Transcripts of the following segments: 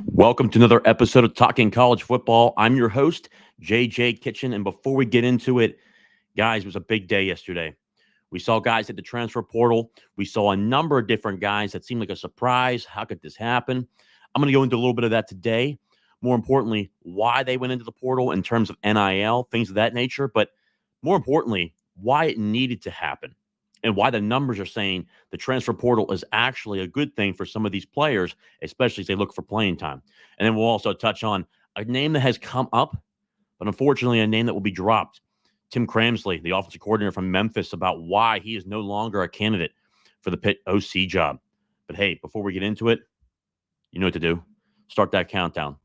Welcome to another episode of Talking College Football. I'm your host, JJ Kitchen. And before we get into it, guys, it was a big day yesterday. We saw guys at the transfer portal. We saw a number of different guys that seemed like a surprise. How could this happen? I'm going to go into a little bit of that today. More importantly, why they went into the portal in terms of NIL, things of that nature. But more importantly, why it needed to happen and why the numbers are saying the transfer portal is actually a good thing for some of these players, especially as they look for playing time. And then we'll also touch on a name that has come up, but unfortunately a name that will be dropped. Tim Cramsley, the offensive coordinator from Memphis, about why he is no longer a candidate for the Pitt OC job. But hey, before we get into it, you know what to do. Start that countdown.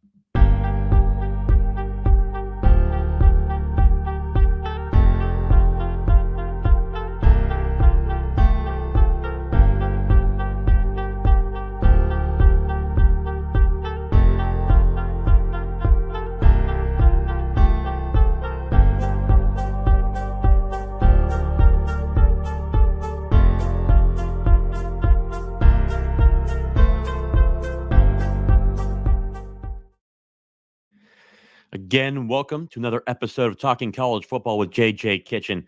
Again, welcome to another episode of Talking College Football with JJ Kitchen.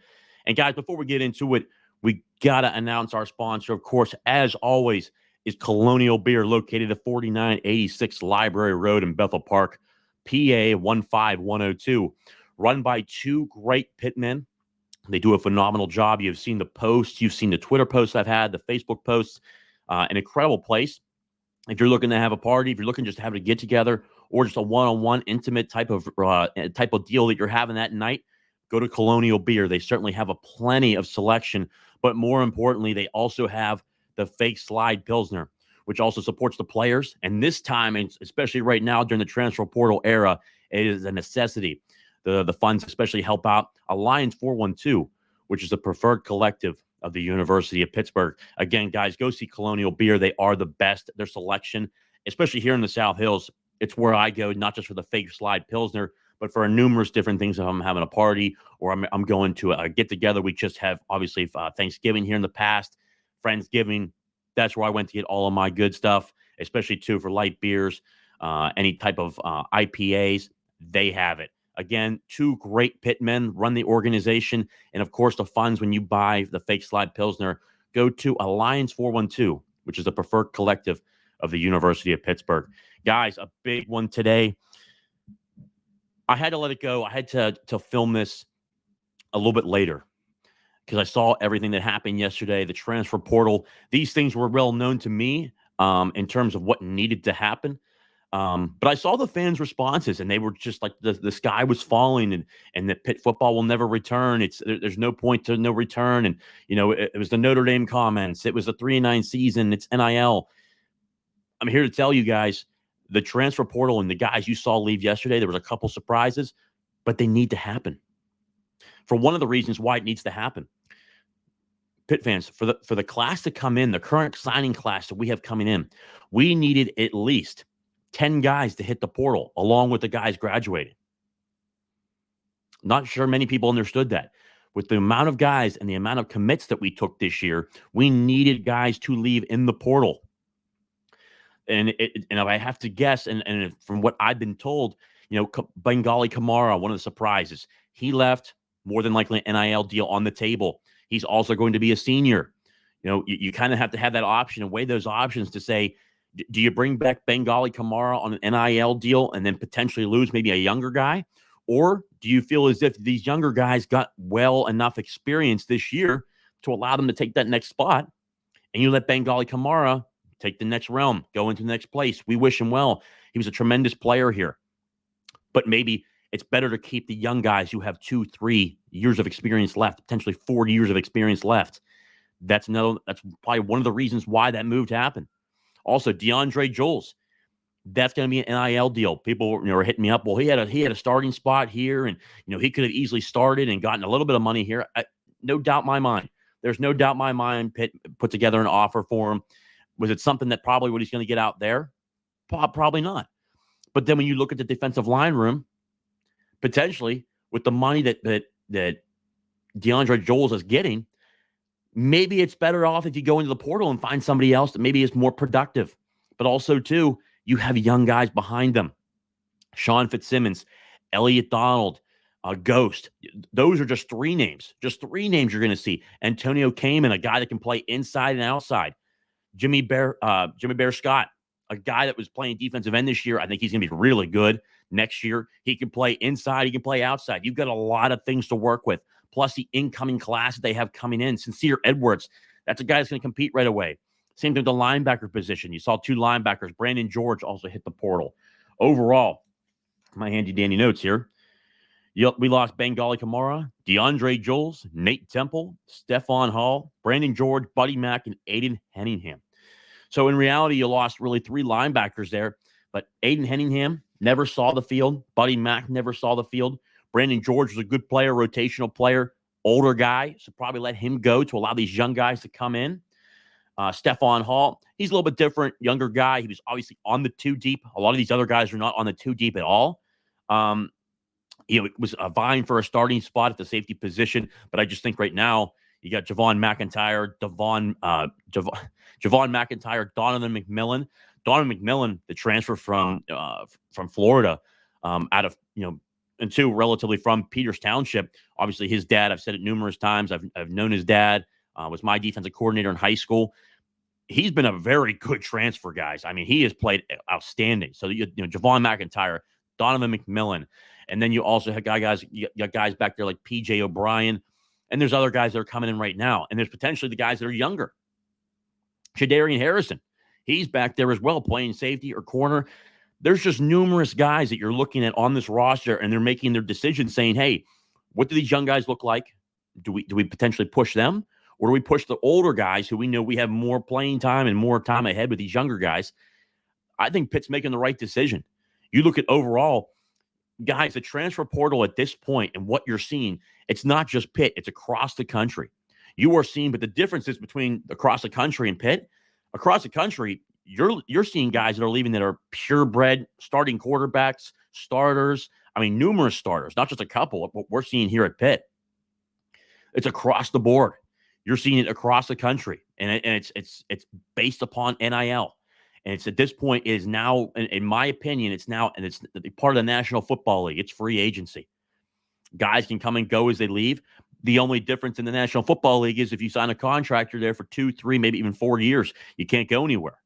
And guys, before we get into it, we got to announce our sponsor. Of course, as always, is Colonial Beer, located at 4986 Library Road in Bethel Park, PA 15102. Run by two great pitmen. They do a phenomenal job. You've seen the posts. You've seen the Twitter posts I've had, the Facebook posts. An incredible place. If you're looking to have a party, if you're looking just to have a get together, or just a one-on-one intimate type of deal that you're having that night, go to Colonial Beer. They certainly have a plenty of selection, but more importantly, they also have the fake slide Pilsner, which also supports the players. And this time, and especially right now during the transfer portal era, it is a necessity. The funds especially help out Alliance 412, which is a preferred collective of the University of Pittsburgh. Again, guys, go see Colonial Beer. They are the best. Their selection, especially here in the South Hills, it's where I go, not just for the fake slide Pilsner, but for numerous different things. If I'm having a party or I'm going to a get-together. We just have, obviously, Thanksgiving here in the past, Friendsgiving. That's where I went to get all of my good stuff, especially, too, for light beers, any type of IPAs. They have it. Again, two great pitmen run the organization. And, of course, the funds when you buy the fake slide Pilsner go to Alliance 412, which is a preferred collective of the University of Pittsburgh. Guys, a big one today. I had to let it go. I had to film this a little bit later because I saw everything that happened yesterday, the transfer portal. These things were well known to me in terms of what needed to happen. But I saw the fans' responses, and they were just like the sky was falling, and that Pitt football will never return. There's no point to no return. And, it was the Notre Dame comments. It was the 3-9 season. It's NIL. I'm here to tell you guys, the transfer portal and the guys you saw leave yesterday, there was a couple surprises, but they need to happen. For one of the reasons why it needs to happen, Pitt fans, for the class to come in, the current signing class that we have coming in, we needed at least 10 guys to hit the portal along with the guys graduating. Not sure many people understood that. With the amount of guys and the amount of commits that we took this year, we needed guys to leave in the portal. And if I have to guess, and from what I've been told, Bengali Kamara, one of the surprises, he left, more than likely an NIL deal on the table. He's also going to be a senior. You kind of have to have that option and weigh those options to say, do you bring back Bengali Kamara on an NIL deal and then potentially lose maybe a younger guy? Or do you feel as if these younger guys got well enough experience this year to allow them to take that next spot, and you let Bengali Kamara take the next realm, go into the next place? We wish him well. He was a tremendous player here. But maybe it's better to keep the young guys who have 2-3 years of experience left, potentially 4 years of experience left. That's probably one of the reasons why that move happened. Also, DeAndre Jules, that's going to be an NIL deal. People were hitting me up. Well, he had a starting spot here, and he could have easily started and gotten a little bit of money here. No doubt in my mind. There's no doubt in my mind Pitt put together an offer for him. Was it something that probably what he's going to get out there? Probably not. But then when you look at the defensive line room, potentially with the money that DeAndre Jules is getting, maybe it's better off if you go into the portal and find somebody else that maybe is more productive. But also, too, You have young guys behind them. Sean Fitzsimmons, Elliott Donald, Ghost. Those are just three names. Just three names you're going to see. Antonio Cayman, a guy that can play inside and outside. Jimmy Bear Scott, a guy that was playing defensive end this year. I think he's going to be really good next year. He can play inside. He can play outside. You've got a lot of things to work with. Plus the incoming class that they have coming in. Sincere Edwards, that's a guy that's going to compete right away. Same thing with the linebacker position. You saw two linebackers. Brandon George also hit the portal. Overall, my handy-dandy notes here. We lost Bengali Kamara, DeAndre Jules, Nate Temple, Stephon Hall, Brandon George, Buddy Mack, and Aiden Henningham. So in reality, you lost really three linebackers there. But Aiden Henningham never saw the field. Buddy Mack never saw the field. Brandon George was a good player, rotational player, older guy. So probably let him go to allow these young guys to come in. Stephon Hall, he's a little bit different, younger guy. He was obviously on the two deep. A lot of these other guys are not on the two deep at all. It was vying for a starting spot at the safety position, but I just think right now you got Javon McIntyre, Javon McIntyre, Donovan McMillan. Donovan McMillan, the transfer from Florida, out of and two relatively from Peters Township. Obviously, his dad. I've said it numerous times. I've known his dad. Was my defensive coordinator in high school. He's been a very good transfer, guys. I mean, he has played outstanding. So Javon McIntyre, Donovan McMillan. And then you also have guys back there like PJ O'Brien. And there's other guys that are coming in right now. And there's potentially the guys that are younger. Shadarian Harrison, he's back there as well, playing safety or corner. There's just numerous guys that you're looking at on this roster, and they're making their decisions saying, hey, what do these young guys look like? Do we potentially push them? Or do we push the older guys who we know we have more playing time and more time ahead with these younger guys? I think Pitt's making the right decision. You look at overall, guys, the transfer portal at this point and what you're seeing, it's not just Pitt. It's across the country. You are seeing, but the difference is between across the country and Pitt. Across the country, you're seeing guys that are leaving that are purebred starting quarterbacks, starters. I mean, numerous starters, not just a couple. What we're seeing here at Pitt, it's across the board. You're seeing it across the country, and it's based upon NIL. And it's at this point, it is now, in my opinion, it's now, and it's part of the National Football League. It's free agency. Guys can come and go as they leave. The only difference in the National Football League is if you sign a contract, you're there for 2, 3, maybe even 4 years. You can't go anywhere.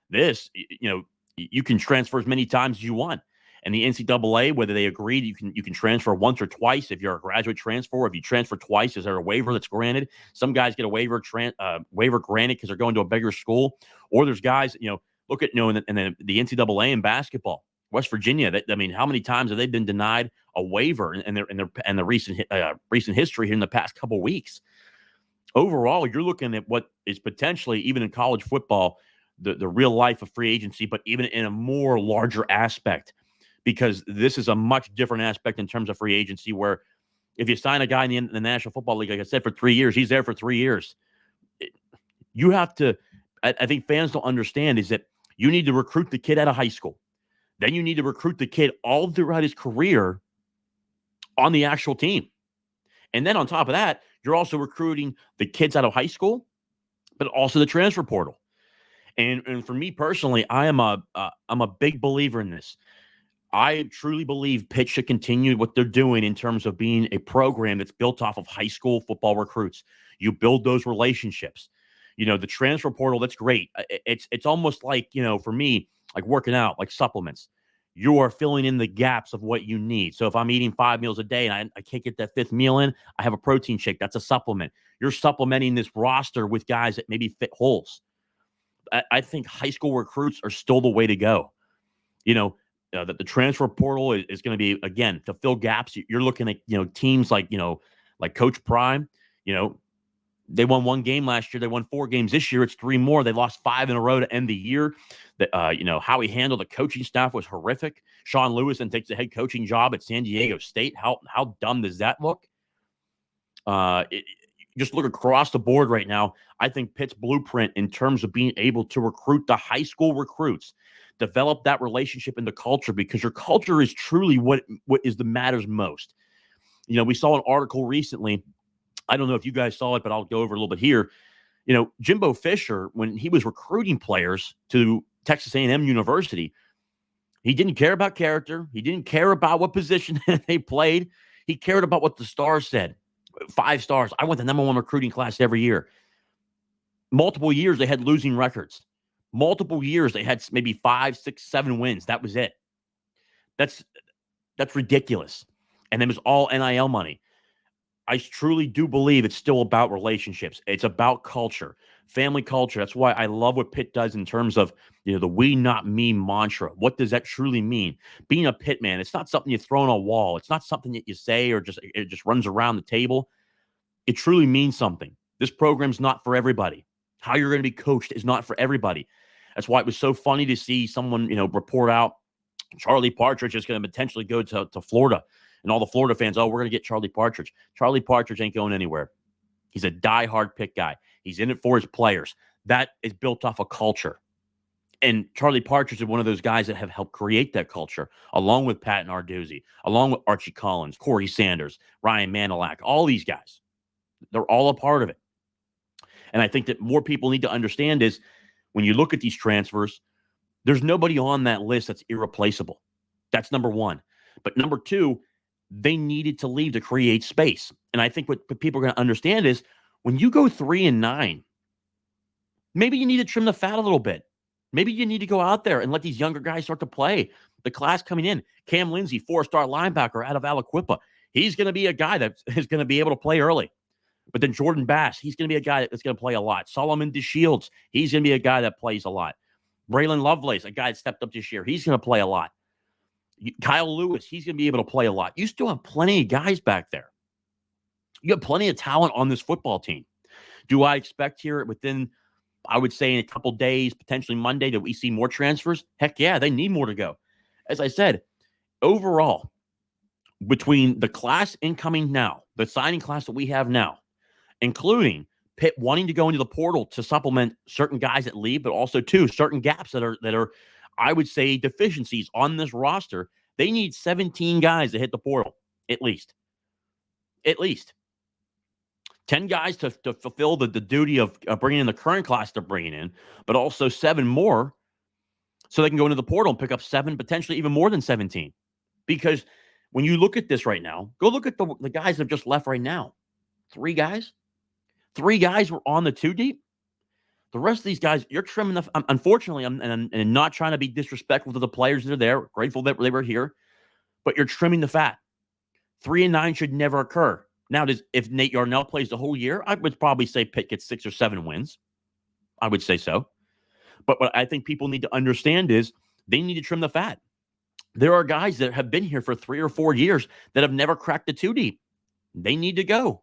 This, you can transfer as many times as you want. And the NCAA, whether they agreed, you can transfer once or twice if you're a graduate transfer. If you transfer twice, is there a waiver that's granted? Some guys get a waiver granted because they're going to a bigger school. Or there's guys, look at in the NCAA in basketball, West Virginia. How many times have they been denied a waiver in the recent history here in the past couple of weeks? Overall, you're looking at what is potentially, even in college football, the real life of free agency, but even in a more larger aspect. Because this is a much different aspect in terms of free agency, where if you sign a guy in the National Football League, like I said, for 3 years, he's there for 3 years. You have to, I think fans don't understand, is that you need to recruit the kid out of high school. Then you need to recruit the kid all throughout his career on the actual team. And then on top of that, you're also recruiting the kids out of high school, but also the transfer portal. And for me personally, I'm a big believer in this. I truly believe Pitt should continue what they're doing in terms of being a program that's built off of high school football recruits. You build those relationships. The transfer portal, that's great. It's almost like, for me, like working out, like supplements. You are filling in the gaps of what you need. So if I'm eating 5 meals a day and I can't get that fifth meal in, I have a protein shake. That's a supplement. You're supplementing this roster with guys that maybe fit holes. I think high school recruits are still the way to go. That the transfer portal is going to be, again, to fill gaps. You're looking at, teams like Coach Prime. They won 1 game last year. They won 4 games this year. It's 3 more. They lost 5 in a row to end the year. How he handled the coaching staff was horrific. Sean Lewis then takes the head coaching job at San Diego State. How dumb does that look? Just look across the board right now. I think Pitt's blueprint in terms of being able to recruit the high school recruits, develop that relationship in the culture, because your culture is truly what is the matters most. We saw an article recently. I don't know if you guys saw it, but I'll go over a little bit here. Jimbo Fisher, when he was recruiting players to Texas A&M University, He didn't care about character. He didn't care about what position they played. He cared about what the stars said. 5 stars. I went the number 1 recruiting class every year. Multiple years they had losing records. Multiple years they had maybe 5, 6, 7 wins. That was it. That's ridiculous. And it was all NIL money. I truly do believe it's still about relationships. It's about culture, family culture. That's why I love what Pitt does in terms of, the we not me mantra. What does that truly mean? Being a Pitt man, it's not something you throw on a wall. It's not something that you say or it just runs around the table. It truly means something. This program's not for everybody. How you're going to be coached is not for everybody. That's why it was so funny to see someone, report out Charlie Partridge is going to potentially go to Florida. And all the Florida fans, we're going to get Charlie Partridge. Charlie Partridge ain't going anywhere. He's a diehard Pitt guy. He's in it for his players. That is built off a culture. And Charlie Partridge is one of those guys that have helped create that culture, along with Pat Narduzzi, along with Archie Collins, Corey Sanders, Ryan Manilak, all these guys. They're all a part of it. And I think that more people need to understand is when you look at these transfers, there's nobody on that list that's irreplaceable. That's number 1. But number 2, they needed to leave to create space. And I think what people are going to understand is when you go 3-9, maybe you need to trim the fat a little bit. Maybe you need to go out there and let these younger guys start to play. The class coming in, Cam Lindsey, 4-star linebacker out of Aliquippa. He's going to be a guy that is going to be able to play early. But then Jordan Bass, he's going to be a guy that's going to play a lot. Solomon DeShields, he's going to be a guy that plays a lot. Braylon Lovelace, a guy that stepped up this year, he's going to play a lot. Kyle Lewis, he's going to be able to play a lot. You still have plenty of guys back there. You have plenty of talent on this football team. Do I expect here within, I would say in a couple days, potentially Monday, that we see more transfers? Heck yeah, they need more to go. As I said, overall, between the class incoming now, the signing class that we have now, including Pitt wanting to go into the portal to supplement certain guys that leave, but also certain gaps that are, I would say, deficiencies on this roster. They need 17 guys to hit the portal, at least. 10 guys to fulfill the duty of bringing in the current class they're bringing in, but also 7 more so they can go into the portal and pick up 7, potentially even more than 17. Because when you look at this right now, go look at the guys that have just left right now. 3 guys. 3 guys were on the 2 deep. The rest of these guys, you're trimming the. Unfortunately, I'm not trying to be disrespectful to the players that are there. Grateful that they were here, but you're trimming the fat. 3-9 should never occur. Now, if Nate Yarnell plays the whole year, I would probably say Pitt gets 6 or 7 wins. I would say so. But what I think people need to understand is they need to trim the fat. There are guys that have been here for 3 or 4 years that have never cracked the 2 deep. They need to go.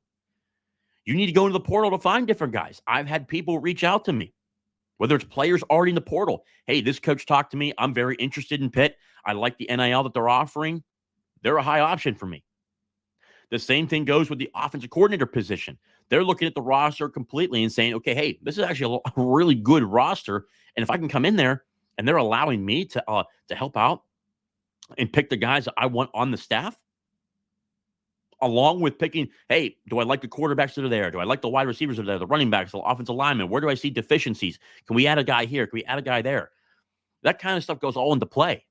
You need to go into the portal to find different guys. I've had people reach out to me, whether it's players already in the portal. Hey, this coach talked to me. I'm very interested in Pitt. I like the NIL that they're offering. They're a high option for me. The same thing goes with the offensive coordinator position. They're looking at the roster completely and saying, okay, hey, this is actually a really good roster. And if I can come in there and they're allowing me to help out and pick the guys that I want on the staff, along with picking, hey, do I like the quarterbacks that are there? Do I like the wide receivers that are there, the running backs, the offensive linemen? Where do I see deficiencies? Can we add a guy here? Can we add a guy there? That kind of stuff goes all into play.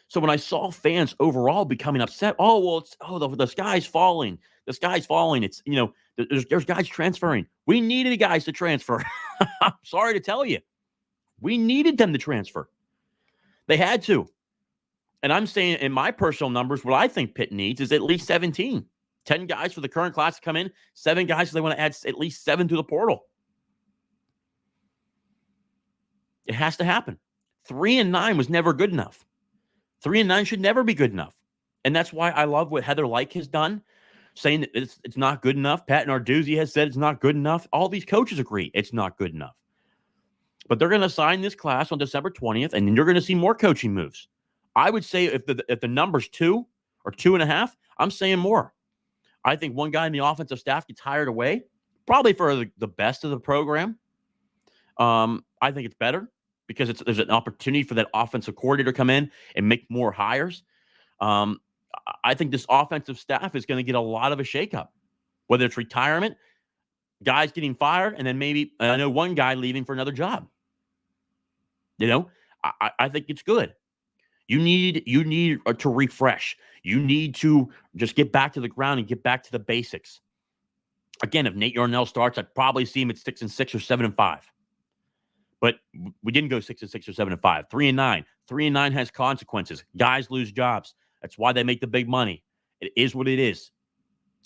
So when I saw fans overall becoming upset, the sky's falling. The sky's falling. It's, there's guys transferring. We needed guys to transfer. I'm sorry to tell you. We needed them to transfer. They had to. And I'm saying in my personal numbers, what I think Pitt needs is at least 17. 10 guys for the current class to come in, 7 guys, so they want to add at least 7 to the portal. It has to happen. 3-9 was never good enough. 3-9 should never be good enough. And that's why I love what Heather Lyke has done, saying that it's not good enough. Pat Narduzzi has said it's not good enough. All these coaches agree it's not good enough. But they're going to sign this class on December 20th, and then you're going to see more coaching moves. I would say if the number's 2 or 2.5, I'm saying more. I think one guy in the offensive staff gets hired away, probably for the best of the program. I think it's better because there's an opportunity for that offensive coordinator to come in and make more hires. I think this offensive staff is going to get a lot of a shakeup, whether it's retirement, guys getting fired, and then maybe I know one guy leaving for another job. I think it's good. You need to refresh. You need to just get back to the ground and get back to the basics. Again, if Nate Yarnell starts, I'd probably see him at 6-6 or 7-5. But we didn't go 6-6 or 7-5. 3-9. 3-9 has consequences. Guys lose jobs. That's why they make the big money. It is what it is.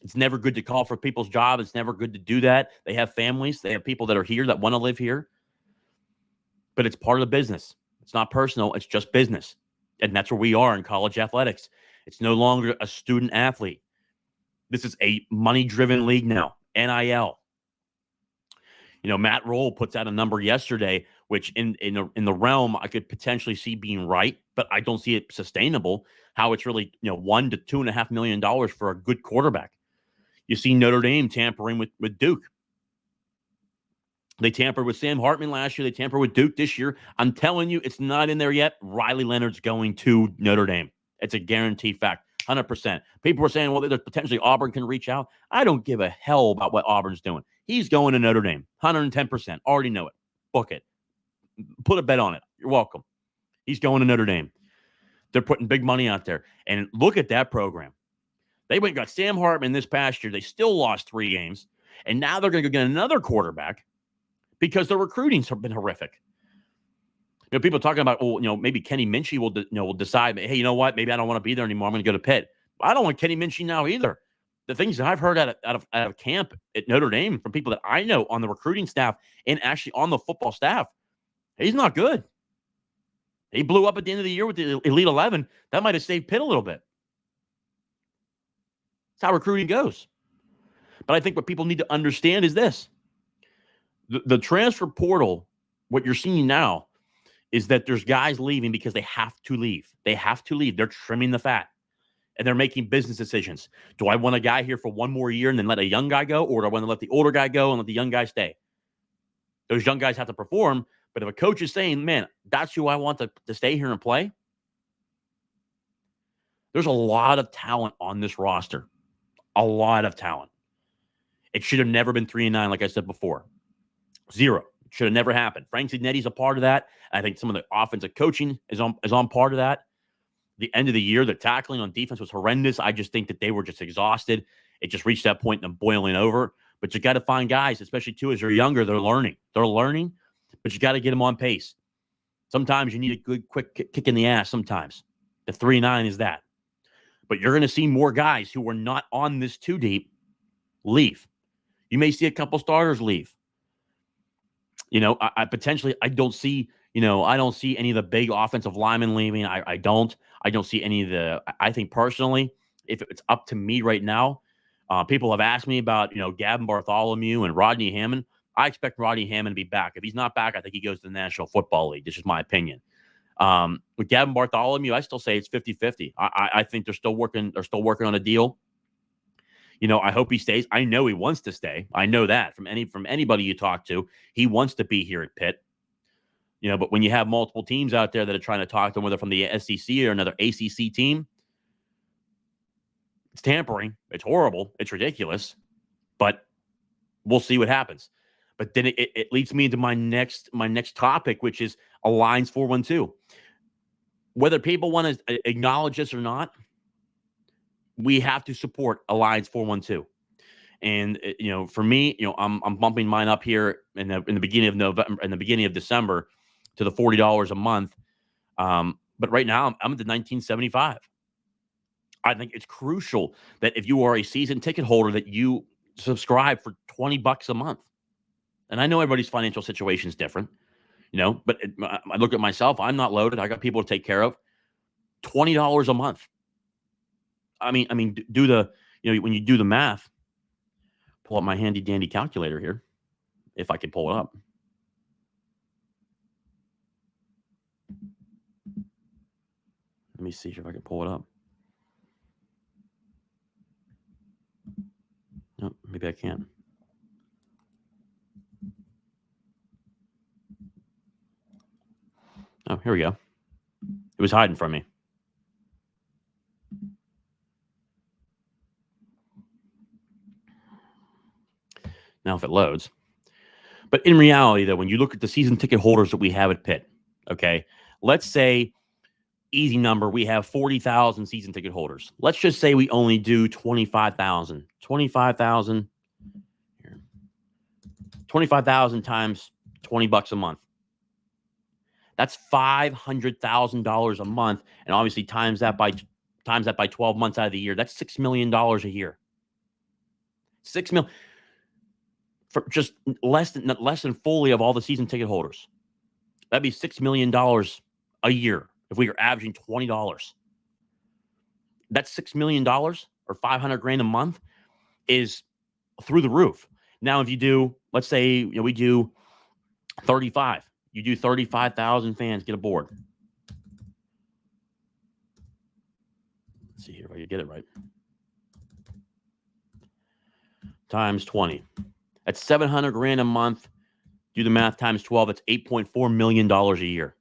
It's never good to call for people's job. It's never good to do that. They have families. They have people that are here that want to live here. But it's part of the business. It's not personal. It's just business. And that's where we are in college athletics. It's no longer a student athlete. This is a money-driven league now. NIL. Matt Roll puts out a number yesterday, which in the realm I could potentially see being right, but I don't see it sustainable. How it's really $1 to $2.5 million for a good quarterback. You see Notre Dame tampering with Duke. They tampered with Sam Hartman last year. They tampered with Duke this year. I'm telling you, it's not in there yet. Riley Leonard's going to Notre Dame. It's a guaranteed fact, 100%. People are saying, well, there's potentially Auburn can reach out. I don't give a hell about what Auburn's doing. He's going to Notre Dame, 110%. Already know it. Book it. Put a bet on it. You're welcome. He's going to Notre Dame. They're putting big money out there. And look at that program. They went and got Sam Hartman this past year. They still lost 3 games. And now they're going to go get another quarterback because the recruiting's been horrific. People talking about, maybe Kenny Minchie will decide, hey, you know what? Maybe I don't want to be there anymore. I'm going to go to Pitt. I don't want Kenny Minchie now either. The things that I've heard out of camp at Notre Dame from people that I know on the recruiting staff and actually on the football staff, he's not good. He blew up at the end of the year with the Elite 11. That might have saved Pitt a little bit. That's how recruiting goes. But I think what people need to understand is this. The transfer portal, what you're seeing now, is that there's guys leaving because they have to leave. They have to leave. They're trimming the fat. And they're making business decisions. Do I want a guy here for one more year and then let a young guy go? Or do I want to let the older guy go and let the young guy stay? Those young guys have to perform. But if a coach is saying, man, that's who I want to stay here and play, there's a lot of talent on this roster. A lot of talent. It should have never been 3-9, like I said before. 0. It should have never happened. Frank Zignetti's a part of that. I think some of the offensive coaching is on part of that. The end of the year, the tackling on defense was horrendous. I just think that they were just exhausted. It just reached that point and boiling over. But you got to find guys, especially too, as they're younger, they're learning. They're learning, but you got to get them on pace. Sometimes you need a good, quick kick in the ass sometimes. The 3-9 is that. But you're going to see more guys who are not on this too deep leave. You may see a couple starters leave. I potentially, I don't see any of the big offensive linemen leaving. I don't see any of the, I think personally, if it's up to me right now, people have asked me about, Gavin Bartholomew and Rodney Hammond. I expect Rodney Hammond to be back. If he's not back, I think he goes to the National Football League. This is my opinion. With Gavin Bartholomew, I still say it's 50-50. I think they're still working on a deal. I hope he stays. I know he wants to stay. I know that from anybody you talk to, he wants to be here at Pitt. But when you have multiple teams out there that are trying to talk to him, whether from the SEC or another ACC team, it's tampering. It's horrible. It's ridiculous. But we'll see what happens. But then it leads me into my next topic, which is Alliance 412. Whether people want to acknowledge this or not, we have to support Alliance 412. And for me, I'm bumping mine up here in the beginning of November, in the beginning of December, to the $40 a month. But right now I'm at the $19.75. I think it's crucial that if you are a season ticket holder, that you subscribe for $20 a month. And I know everybody's financial situation is different, but I look at myself. I'm not loaded. I got people to take care of. $20 a month. I mean, do the, when you do the math, pull up my handy dandy calculator here, if I can pull it up. Let me see if I can pull it up. No, maybe I can't. Oh, here we go. It was hiding from me. Now, if it loads. But in reality, though, when you look at the season ticket holders that we have at Pitt, okay, let's say, easy number. We have 40,000 season ticket holders. Let's just say we only do 25,000. 25,000. 25,000 times $20 a month. That's $500,000 a month, and obviously times that by 12 months out of the year. That's $6 million a year. $6 million for just less than fully of all the season ticket holders. That'd be $6 million a year if we were averaging $20. That's $6 million or 500 grand a month is through the roof. Now, if you do, let's say, we do 35. You do 35,000 fans get aboard. Let's see here if I can get it right. Times 20. That's 700 grand a month. Do the math times 12. That's $8.4 million a year.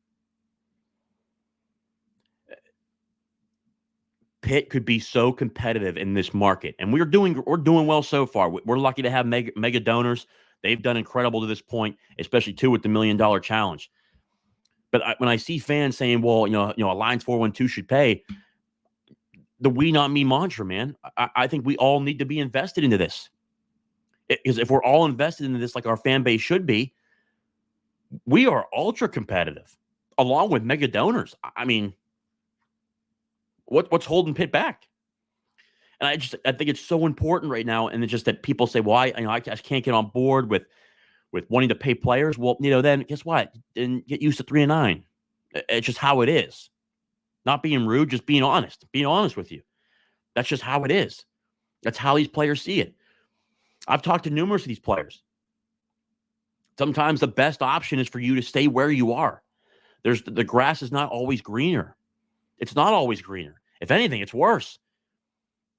Pitt could be so competitive in this market, and we're doing well so far. We're lucky to have mega donors. They've done incredible to this point, especially too with the $1 million challenge. But when I see fans saying, "Well, Alliance 412 should pay," the "we not me" mantra, man. I think we all need to be invested into this. Because if we're all invested into this, like our fan base should be, we are ultra competitive, along with mega donors. I mean, what's holding Pitt back? And I think it's so important right now, and it's just that people say, "Why? I just can't get on board with wanting to pay players." Well, then guess what? Then get used to 3-9. It's just how it is. Not being rude, just being honest. Being honest with you. That's just how it is. That's how these players see it. I've talked to numerous of these players. Sometimes the best option is for you to stay where you are. The grass is not always greener. It's not always greener. If anything, it's worse.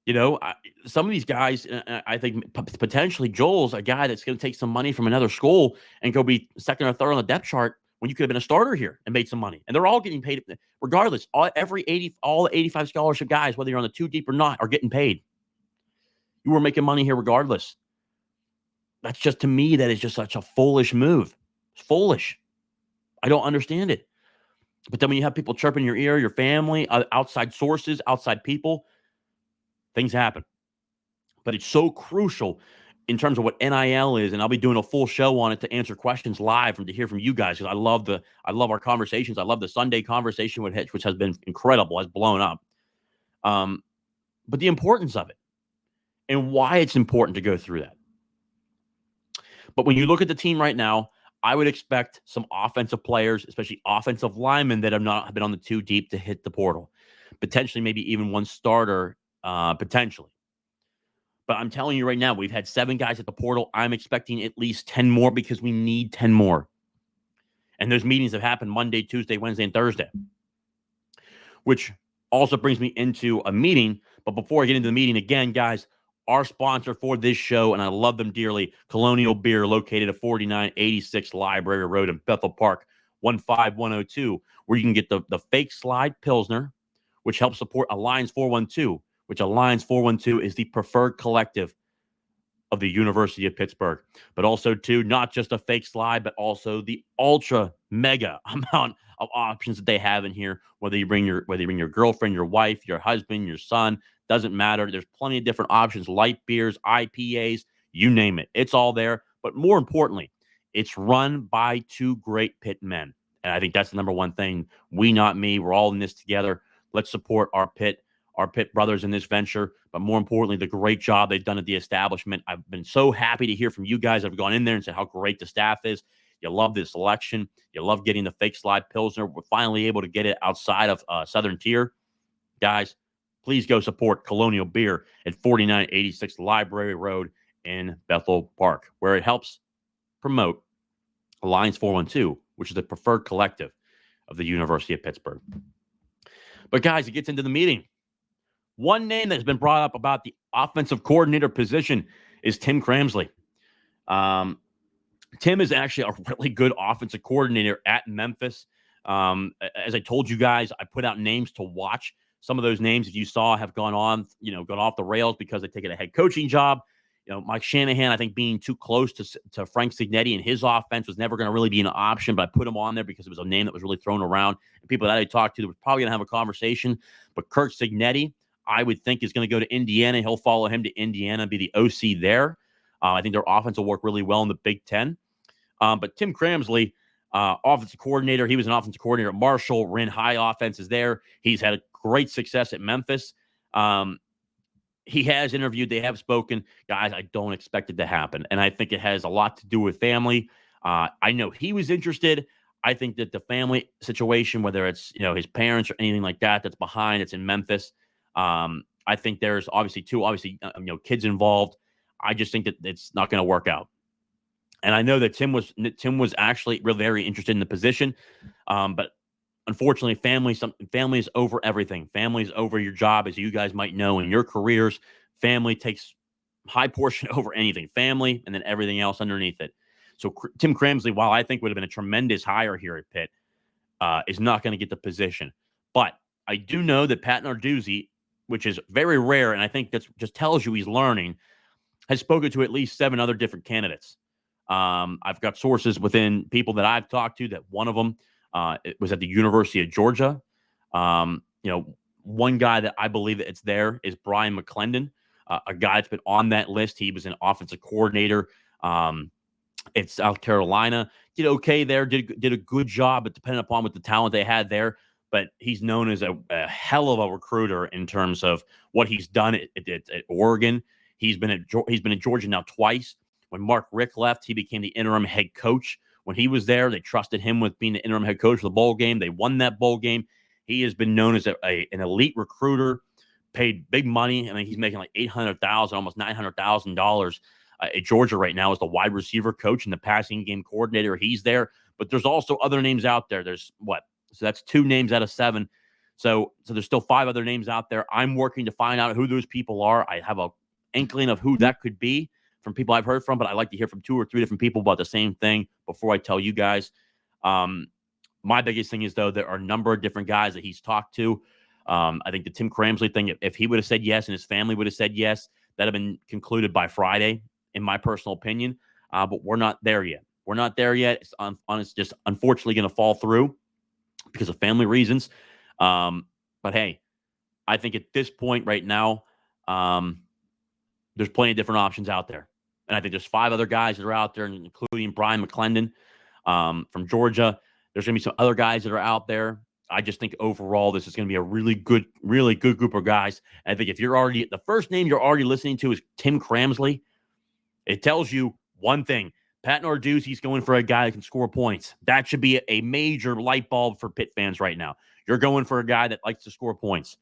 Some of these guys, I think potentially Joel's a guy that's going to take some money from another school and go be second or third on the depth chart when you could have been a starter here and made some money. And they're all getting paid regardless. All the 85 scholarship guys, whether you're on the 2 deep or not, are getting paid. You were making money here regardless. That's just, to me, that is just such a foolish move. It's foolish. I don't understand it. But then when you have people chirping your ear, your family, outside sources, outside people, things happen. But it's so crucial in terms of what NIL is, and I'll be doing a full show on it to answer questions live and to hear from you guys, because I love our conversations. I love the Sunday conversation with Hitch, which has been incredible, has blown up. But the importance of it and why it's important to go through that. But when you look at the team right now, I would expect some offensive players, especially offensive linemen that have not been on the 2 deep, to hit the portal. Potentially, maybe even one starter, potentially. But I'm telling you right now, we've had 7 guys at the portal. I'm expecting at least 10 more because we need 10 more. And those meetings have happened Monday, Tuesday, Wednesday, and Thursday. Which also brings me into a meeting. But before I get into the meeting, again, guys, our sponsor for this show, and I love them dearly, Colonial Beer, located at 4986 Library Road in Bethel Park, 15102, where you can get the fake slide Pilsner, which helps support Alliance 412, which Alliance 412 is the preferred collective of the University of Pittsburgh. But also, too, not just a fake slide, but also the ultra mega amount of options that they have in here. Whether you bring your girlfriend, your wife, your husband, your son, doesn't matter. There's plenty of different options, light beers, IPAs, you name it. It's all there. But more importantly, it's run by 2 great Pitt men. And I think that's the number one thing. We, not me. We're all in this together. Let's support our Pitt brothers in this venture. But more importantly, the great job they've done at the establishment. I've been so happy to hear from you guys that have gone in there and said how great the staff is. You love this selection. You love getting the fake slide Pilsner. We're finally able to get it outside of Southern Tier. Guys, please go support Colonial Beer at 4986 Library Road in Bethel Park, where it helps promote Alliance 412, which is the preferred collective of the University of Pittsburgh. But guys, it gets into the meeting. One name that's been brought up about the offensive coordinator position is Tim Cramsley. Tim is actually a really good offensive coordinator at Memphis. As I told you guys, I put out names to watch. Some of those names, if you saw, have gone off the rails because they've taken a head coaching job. Mike Shanahan, I think being too close to Frank Cignetti and his offense was never going to really be an option, but I put him on there because it was a name that was really thrown around. And people that I talked to were probably going to have a conversation. But Kirk Cignetti, I would think, is going to go to Indiana. He'll follow him to Indiana, be the OC there. I think their offense will work really well in the Big Ten. But Tim Cramsley, offensive coordinator, he was an offensive coordinator at Marshall, ran high offenses there. He's had a great success at Memphis. He has interviewed. They have spoken. Guys, I don't expect it to happen. And I think it has a lot to do with family. I know he was interested. I think that the family situation, whether it's, his parents or anything like that, that's behind, it's in Memphis. I think there's obviously kids involved. I just think that it's not going to work out. And I know that Tim was actually really very interested in the position. But unfortunately, family is over everything. Family is over your job, as you guys might know in your careers. Family takes high portion over anything. Family and then everything else underneath it. So Tim Cramsley, while I think would have been a tremendous hire here at Pitt, is not going to get the position. But I do know that Pat Narduzzi, which is very rare, and I think that just tells you he's learning, has spoken to at least 7 other different candidates. I've got sources within people that I've talked to that one of them it was at the University of Georgia. One guy that I believe that it's there is Brian McClendon, a guy that's been on that list. He was an offensive coordinator at South Carolina. Did okay there, did a good job, but depending upon what the talent they had there. But he's known as a hell of a recruiter in terms of what he's done at Oregon. He's been at Georgia now twice. When Mark Richt left, he became the interim head coach. When he was there, they trusted him with being the interim head coach for the bowl game. They won that bowl game. He has been known as an elite recruiter, paid big money. I mean, he's making like $800,000, almost $900,000 at Georgia right now as the wide receiver coach and the passing game coordinator. He's there. But there's also other names out there. There's what? So that's 2 names out of 7. So there's still 5 other names out there. I'm working to find out who those people are. I have a inkling of who that could be from people I've heard from, but I like to hear from 2 or 3 different people about the same thing before I tell you guys. My biggest thing is, though, there are a number of different guys that he's talked to. I think the Tim Cramsley thing, if he would have said yes and his family would have said yes, that would have been concluded by Friday, in my personal opinion. But we're not there yet. We're not there yet. It's just unfortunately going to fall through because of family reasons. But hey, I think at this point right now, there's plenty of different options out there. And I think there's 5 other guys that are out there, including Brian McClendon from Georgia. There's going to be some other guys that are out there. I just think overall this is going to be a really good group of guys. And I think if you're already, the first name you're already listening to is Tim Cramsley, it tells you one thing. Pat Narduzzi's going for a guy that can score points. That should be a major light bulb for Pitt fans right now. You're going for a guy that likes to score points.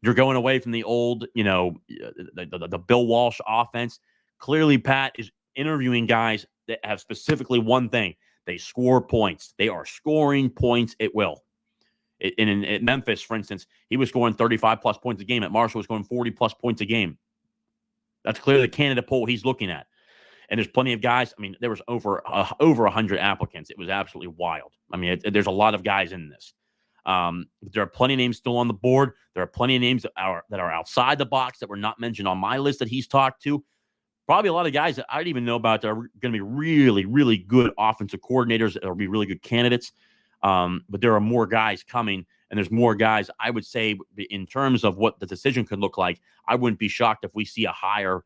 You're going away from the old, the Bill Walsh offense. Clearly, Pat is interviewing guys that have specifically one thing. They score points. They are scoring points at will. In Memphis, for instance, he was scoring 35-plus points a game. At Marshall, was scoring 40-plus points a game. That's clearly the candidate pool he's looking at. And there's plenty of guys. I mean, there was over 100 applicants. It was absolutely wild. I mean, there's a lot of guys in this. There are plenty of names still on the board. There are plenty of names that are outside the box that were not mentioned on my list that he's talked to. Probably a lot of guys that I didn't even know about that are going to be really, really good offensive coordinators that will be really good candidates. But there are more guys coming, and there's more guys. I would say in terms of what the decision could look like, I wouldn't be shocked if we see a hire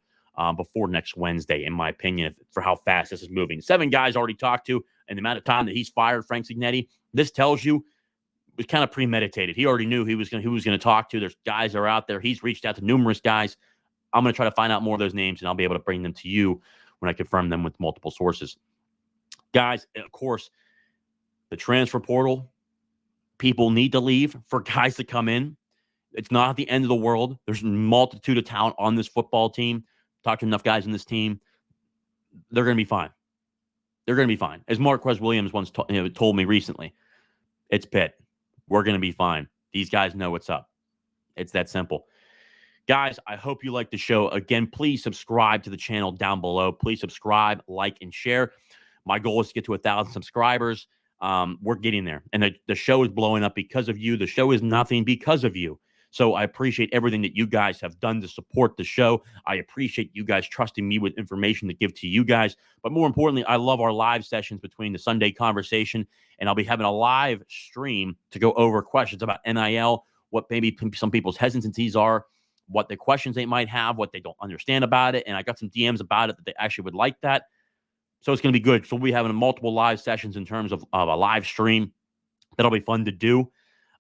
before next Wednesday, in my opinion, for how fast this is moving. 7 guys already talked to, and the amount of time that he's fired Frank Cignetti, this tells you it was kind of premeditated. He already knew who he was going to talk to. There's guys that are out there. He's reached out to numerous guys. I'm going to try to find out more of those names, and I'll be able to bring them to you when I confirm them with multiple sources. Guys, of course, the transfer portal, people need to leave for guys to come in. It's not the end of the world. There's a multitude of talent on this football team. Talked to enough guys in this team. They're going to be fine. They're going to be fine. As Marquez Williams once told me recently, it's Pitt. We're going to be fine. These guys know what's up. It's that simple. Guys, I hope you like the show. Again, please subscribe to the channel down below. Please subscribe, like, and share. My goal is to get to 1,000 subscribers. We're getting there. And the show is blowing up because of you. The show is nothing because of you. So I appreciate everything that you guys have done to support the show. I appreciate you guys trusting me with information to give to you guys. But more importantly, I love our live sessions between the Sunday conversation, and I'll be having a live stream to go over questions about NIL, what maybe some people's hesitancies are, what the questions they might have, what they don't understand about it. And I got some DMs about it that they actually would like that. So it's going to be good. So we'll be having multiple live sessions in terms of a live stream. That'll be fun to do.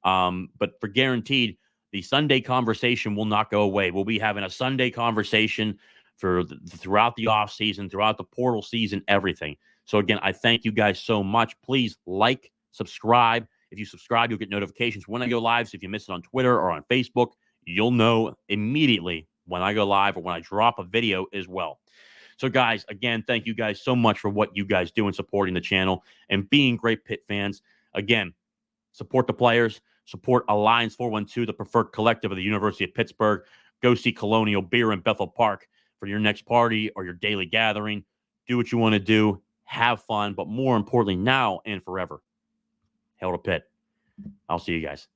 But for guaranteed, the Sunday conversation will not go away. We'll be having a Sunday conversation throughout the off season, throughout the portal season, everything. So again, I thank you guys so much. Please like, subscribe. If you subscribe, you'll get notifications when I go live. So if you miss it on Twitter or on Facebook, you'll know immediately when I go live or when I drop a video as well. So guys, again, thank you guys so much for what you guys do in supporting the channel and being great Pitt fans. Again, support the players, support Alliance 412, the preferred collective of the University of Pittsburgh. Go see Colonial Beer in Bethel Park for your next party or your daily gathering. Do what you want to do. Have fun. But more importantly, now and forever, hail to Pitt. I'll see you guys.